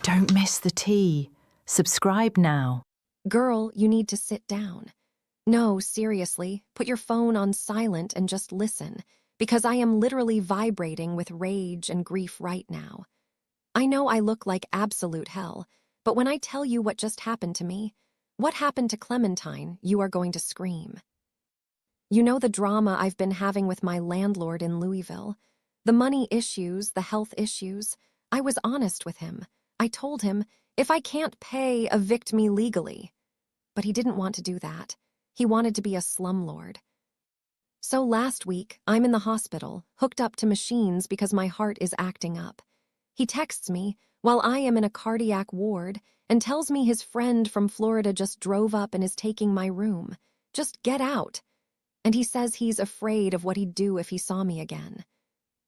Don't miss the tea. Subscribe now. Girl, you need to sit down. No, seriously, put your phone on silent and just listen, because I am literally vibrating with rage and grief right now. I know I look like absolute hell, but when I tell you what just happened to me, what happened to Clementine, you are going to scream. You know the drama I've been having with my landlord in Louisville. The money issues, the health issues. I was honest with him. I told him, if I can't pay, evict me legally. But he didn't want to do that. He wanted to be a slumlord. So last week, I'm in the hospital, hooked up to machines because my heart is acting up. He texts me while I am in a cardiac ward and tells me his friend from Florida just drove up and is taking my room. Just get out. And he says he's afraid of what he'd do if he saw me again.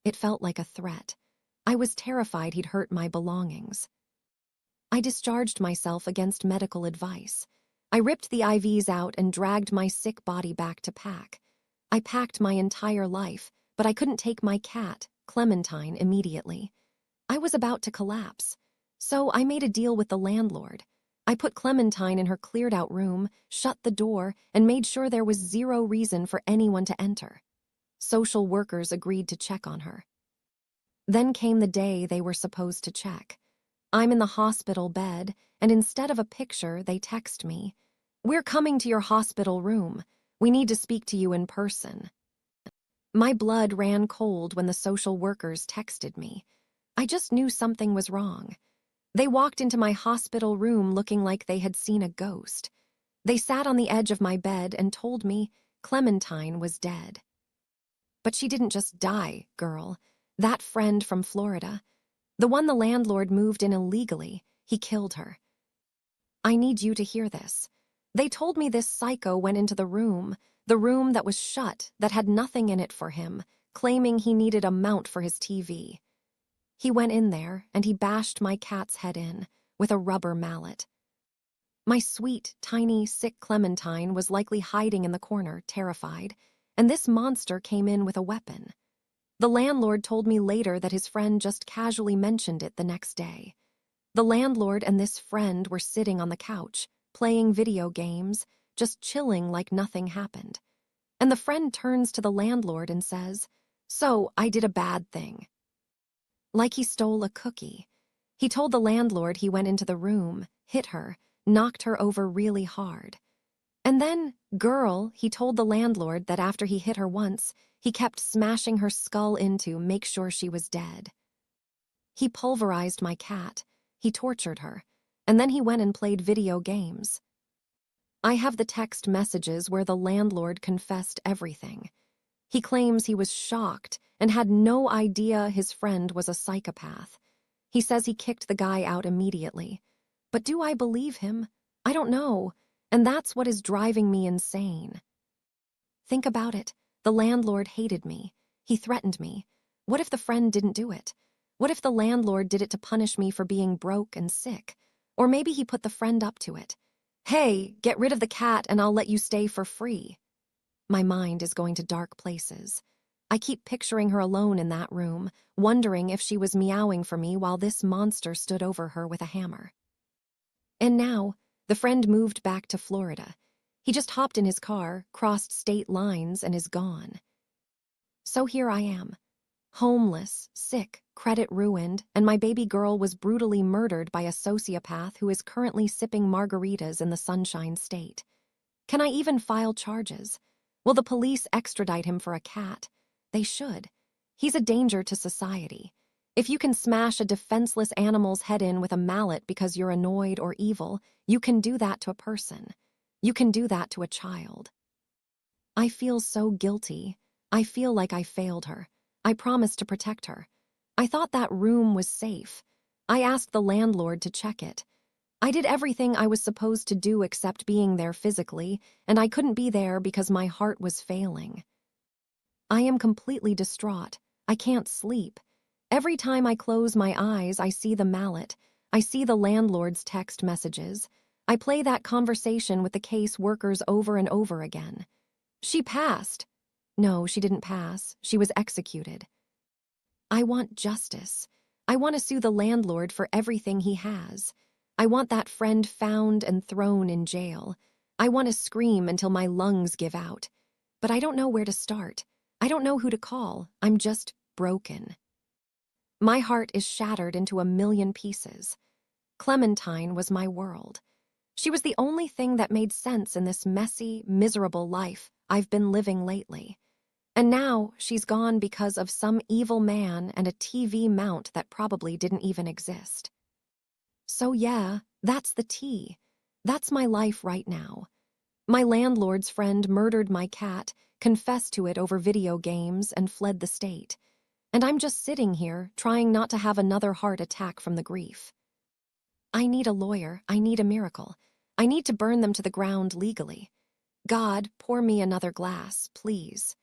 It felt like a threat. I was terrified he'd hurt my belongings. I discharged myself against medical advice. I ripped the IVs out and dragged my sick body back to pack. I packed my entire life, but I couldn't take my cat, Clementine, immediately. I was about to collapse. So I made a deal with the landlord. I put Clementine in her cleared-out room, shut the door, and made sure there was zero reason for anyone to enter. Social workers agreed to check on her. Then came the day they were supposed to check. I'm in the hospital bed, and instead of a picture, they text me, "We're coming to your hospital room. We need to speak to you in person." My blood ran cold when the social workers texted me. I just knew something was wrong. They walked into my hospital room looking like they had seen a ghost. They sat on the edge of my bed and told me Clementine was dead. But she didn't just die, girl. That friend from Florida, the one the landlord moved in illegally, he killed her. I need you to hear this. They told me this psycho went into the room that was shut, that had nothing in it for him, claiming he needed a mount for his TV. He went in there and he bashed my cat's head in with a rubber mallet. My sweet, tiny, sick Clementine was likely hiding in the corner, terrified, and this monster came in with a weapon. The landlord told me later that his friend just casually mentioned it the next day. The landlord and this friend were sitting on the couch, playing video games, just chilling like nothing happened. And the friend turns to the landlord and says, "So, I did a bad thing." Like he stole a cookie. He told the landlord he went into the room, hit her, knocked her over really hard. And then, girl, he told the landlord that after he hit her once, he kept smashing her skull in to make sure she was dead. He pulverized my cat, he tortured her, and then he went and played video games. I have the text messages where the landlord confessed everything. He claims he was shocked and had no idea his friend was a psychopath. He says he kicked the guy out immediately. But do I believe him? I don't know, and that's what is driving me insane. Think about it. The landlord hated me. He threatened me. What if the friend didn't do it? What if the landlord did it to punish me for being broke and sick? Or maybe he put the friend up to it. "Hey, get rid of the cat and I'll let you stay for free." My mind is going to dark places. I keep picturing her alone in that room, wondering if she was meowing for me while this monster stood over her with a hammer. And now, the friend moved back to Florida. He just hopped in his car, crossed state lines, and is gone. So here I am, homeless, sick, credit ruined, and my baby girl was brutally murdered by a sociopath who is currently sipping margaritas in the Sunshine State. Can I even file charges? Will the police extradite him for a cat? They should. He's a danger to society. If you can smash a defenseless animal's head in with a mallet because you're annoyed or evil, you can do that to a person. You can do that to a child. I feel so guilty. I feel like I failed her. I promised to protect her. I thought that room was safe. I asked the landlord to check it. I did everything I was supposed to do except being there physically, and I couldn't be there because my heart was failing. I am completely distraught. I can't sleep. Every time I close my eyes, I see the mallet. I see the landlord's text messages. I play that conversation with the case workers over and over again. She passed. No, she didn't pass. She was executed. I want justice. I want to sue the landlord for everything he has. I want that friend found and thrown in jail. I want to scream until my lungs give out. But I don't know where to start. I don't know who to call. I'm just broken. My heart is shattered into a million pieces. Clementine was my world. She was the only thing that made sense in this messy, miserable life I've been living lately. And now she's gone because of some evil man and a TV mount that probably didn't even exist. So yeah, that's the tea. That's my life right now. My landlord's friend murdered my cat, confessed to it over video games, and fled the state. And I'm just sitting here, trying not to have another heart attack from the grief. I need a lawyer. I need a miracle. I need to burn them to the ground legally. God, pour me another glass, please.